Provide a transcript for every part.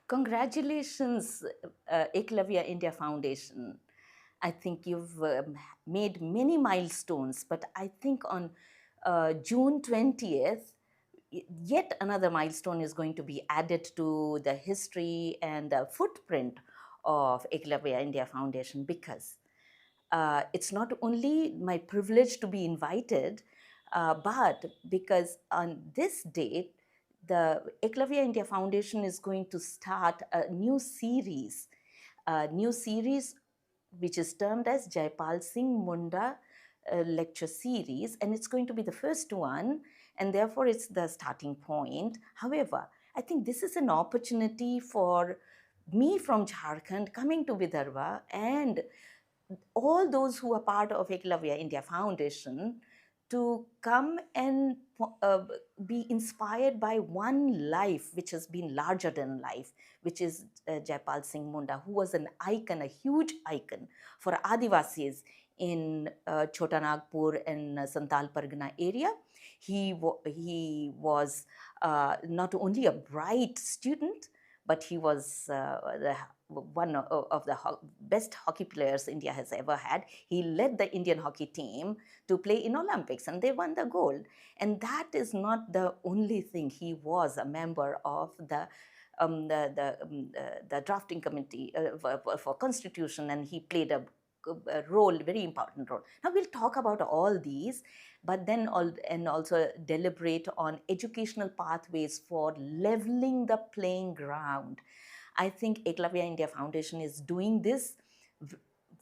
Congratulations, Eklavya India Foundation. I think you've made many milestones, but I think on June 20th, yet another milestone is going to be added to the history and the footprint of Eklavya India Foundation, because it's not only my privilege to be invited, but because on this date, the Eklavya India Foundation is going to start a new series which is termed as Jaipal Singh Munda lecture series, and it's going to be the first one, and therefore it's the starting point. However, I think this is an opportunity for me from Jharkhand coming to Vidarbha and all those who are part of Eklavya India Foundation to come and be inspired by one life which has been larger than life, which is Jaipal Singh Munda, who was an icon, a huge icon for Adivasis in Chota Nagpur and Santal Pargana area. He was not only a bright student, but he was one of the best hockey players India has ever had. He led the Indian hockey team to play in Olympics, and they won the gold. And that is not the only thing. He was a member of the drafting committee for constitution, and he played a role, very important role. Now we'll talk about all these, but then also deliberate on educational pathways for leveling the playing ground. I think Eklavya India Foundation is doing this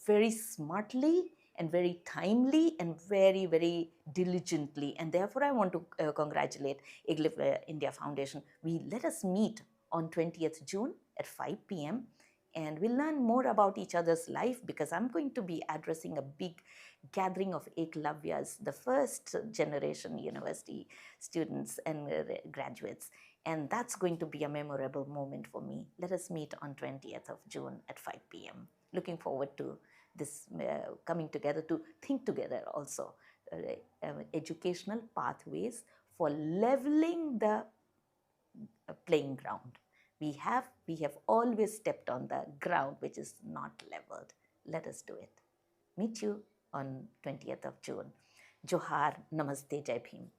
very smartly and very timely and very, very diligently. And therefore, I want to congratulate Eklavya India Foundation. Let us meet on 20th June at 5 p.m. and we'll learn more about each other's life, because I'm going to be addressing a big gathering of Eklavyas, the first generation university students and graduates. And that's going to be a memorable moment for me. Let us meet on 20th of June at 5 p.m. Looking forward to this coming together to think together also educational pathways for leveling the playing ground. We have always stepped on the ground which is not leveled. Let us do it. Meet you on 20th of June. Johar, Namaste, Jai Bhim.